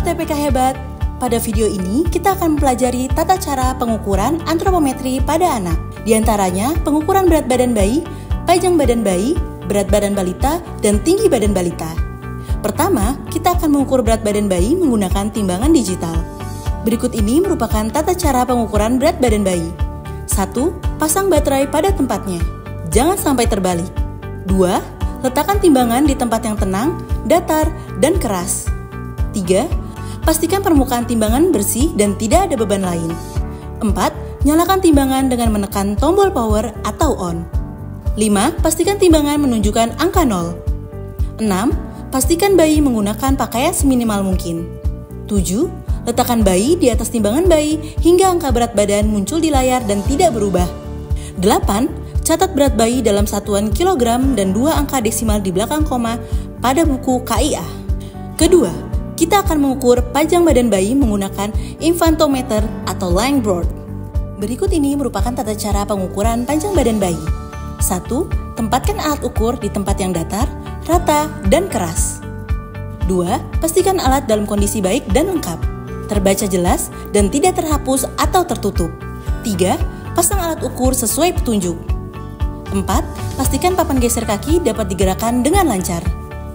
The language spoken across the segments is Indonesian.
Sobat TPK hebat, pada video ini kita akan mempelajari tata cara pengukuran antropometri pada anak. Di antaranya pengukuran berat badan bayi, panjang badan bayi, berat badan balita, dan tinggi badan balita. Pertama, kita akan mengukur berat badan bayi menggunakan timbangan digital. Berikut ini merupakan tata cara pengukuran berat badan bayi. 1. Pasang baterai pada tempatnya. Jangan sampai terbalik. 2. Letakkan timbangan di tempat yang tenang, datar, dan keras. 3. Pastikan permukaan timbangan bersih dan tidak ada beban lain. 4. Nyalakan timbangan dengan menekan tombol power atau on. 5. Pastikan timbangan menunjukkan angka 0. 6. Pastikan bayi menggunakan pakaian seminimal mungkin. 7. Letakkan bayi di atas timbangan bayi hingga angka berat badan muncul di layar dan tidak berubah. 8. Catat berat bayi dalam satuan kilogram dan 2 angka desimal di belakang koma pada buku KIA. Kedua, kita akan mengukur panjang badan bayi menggunakan infantometer atau line board. Berikut ini merupakan tata cara pengukuran panjang badan bayi. 1. Tempatkan alat ukur di tempat yang datar, rata, dan keras. 2. Pastikan alat dalam kondisi baik dan lengkap, terbaca jelas dan tidak terhapus atau tertutup. 3. Pasang alat ukur sesuai petunjuk. 4. Pastikan papan geser kaki dapat digerakkan dengan lancar.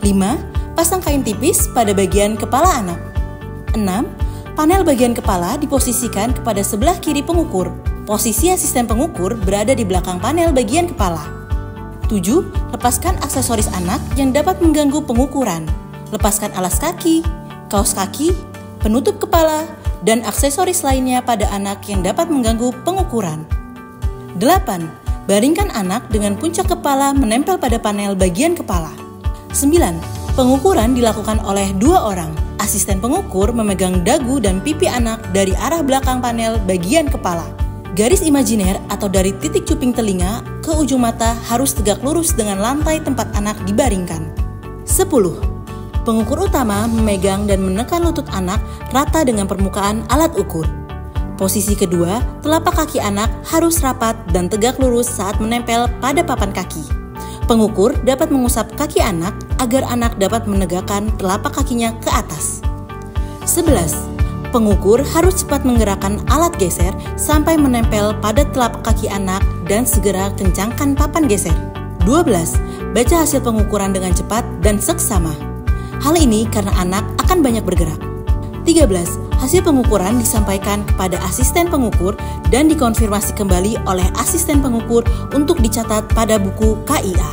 5. Pasang kain tipis pada bagian kepala anak. 6. Panel bagian kepala diposisikan kepada sebelah kiri pengukur. Posisi asisten pengukur berada di belakang panel bagian kepala. 7. Lepaskan aksesoris anak yang dapat mengganggu pengukuran. Lepaskan alas kaki, kaos kaki, penutup kepala, dan aksesoris lainnya pada anak yang dapat mengganggu pengukuran. 8. Baringkan anak dengan puncak kepala menempel pada panel bagian kepala. 9. Pengukuran dilakukan oleh 2 orang. Asisten pengukur memegang dagu dan pipi anak dari arah belakang panel bagian kepala. Garis imajiner atau dari titik cuping telinga ke ujung mata harus tegak lurus dengan lantai tempat anak dibaringkan. 10. Pengukur utama memegang dan menekan lutut anak rata dengan permukaan alat ukur. Posisi kedua, telapak kaki anak harus rapat dan tegak lurus saat menempel pada papan kaki. Pengukur dapat mengusap kaki anak agar anak dapat menegakkan telapak kakinya ke atas. 11. Pengukur harus cepat menggerakkan alat geser sampai menempel pada telapak kaki anak dan segera kencangkan papan geser. 12. Baca hasil pengukuran dengan cepat dan seksama. Hal ini karena anak akan banyak bergerak. 13. Hasil pengukuran disampaikan kepada asisten pengukur dan dikonfirmasi kembali oleh asisten pengukur untuk dicatat pada buku KIA.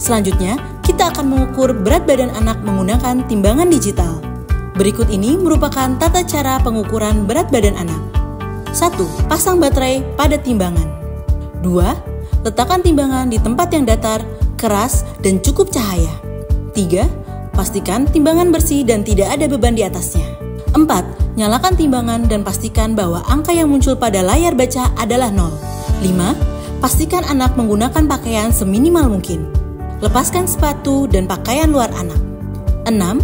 Selanjutnya, kita akan mengukur berat badan anak menggunakan timbangan digital. Berikut ini merupakan tata cara pengukuran berat badan anak. 1. Pasang baterai pada timbangan. 2. Letakkan timbangan di tempat yang datar, keras, dan cukup cahaya. 3. Pastikan timbangan bersih dan tidak ada beban di atasnya. 4. Nyalakan timbangan dan pastikan bahwa angka yang muncul pada layar baca adalah 0. 5. Pastikan anak menggunakan pakaian seminimal mungkin. Lepaskan sepatu dan pakaian luar anak. 6.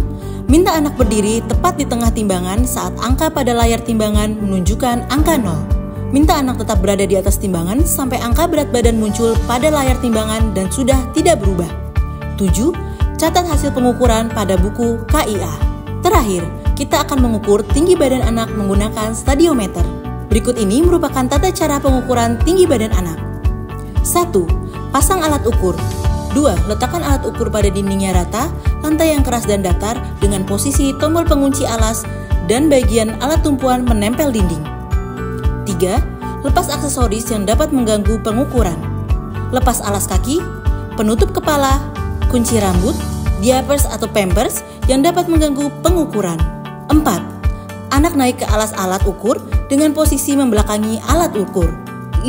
Minta anak berdiri tepat di tengah timbangan saat angka pada layar timbangan menunjukkan angka 0. Minta anak tetap berada di atas timbangan sampai angka berat badan muncul pada layar timbangan dan sudah tidak berubah. 7. Catat hasil pengukuran pada buku KIA. Terakhir, kita akan mengukur tinggi badan anak menggunakan stadiometer. Berikut ini merupakan tata cara pengukuran tinggi badan anak. 1. Pasang alat ukur. 2. Letakkan alat ukur pada dindingnya rata, lantai yang keras dan datar dengan posisi tombol pengunci alas dan bagian alat tumpuan menempel dinding. 3. Lepas aksesoris yang dapat mengganggu pengukuran. Lepas alas kaki, penutup kepala, kunci rambut, diapers atau pampers yang dapat mengganggu pengukuran. 4. Anak naik ke alas alat ukur dengan posisi membelakangi alat ukur. 5.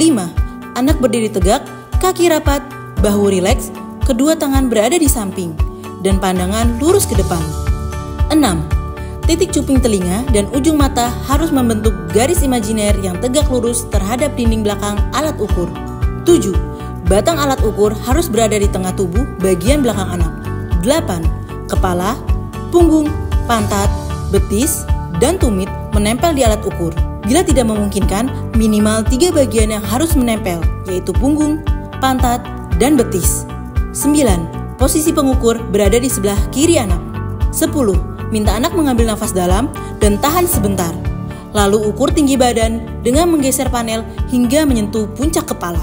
Anak berdiri tegak, kaki rapat, bahu rileks, kedua tangan berada di samping, dan pandangan lurus ke depan. 6. Titik cuping telinga dan ujung mata harus membentuk garis imajiner yang tegak lurus terhadap dinding belakang alat ukur. 7. Batang alat ukur harus berada di tengah tubuh bagian belakang anak. 8. Kepala, punggung, pantat, betis, dan tumit menempel di alat ukur. Bila tidak memungkinkan, minimal 3 bagian yang harus menempel, yaitu punggung, pantat, dan betis. 9. Posisi pengukur berada di sebelah kiri anak. 10. minta anak mengambil nafas dalam dan tahan sebentar. Lalu ukur tinggi badan dengan menggeser panel hingga menyentuh puncak kepala.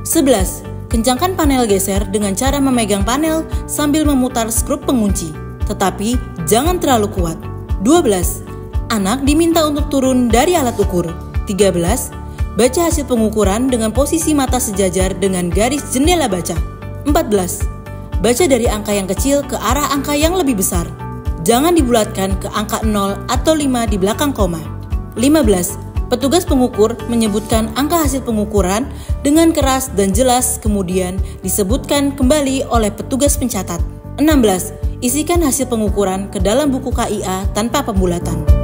11. Kencangkan panel geser dengan cara memegang panel sambil memutar skrup pengunci, tetapi jangan terlalu kuat. 12. Anak diminta untuk turun dari alat ukur. 13. Baca hasil pengukuran dengan posisi mata sejajar dengan garis jendela baca. 14. Baca dari angka yang kecil ke arah angka yang lebih besar. Jangan dibulatkan ke angka 0 atau 5 di belakang koma. 15. Petugas pengukur menyebutkan angka hasil pengukuran dengan keras dan jelas, kemudian disebutkan kembali oleh petugas pencatat. 16. Isikan hasil pengukuran ke dalam buku KIA tanpa pembulatan.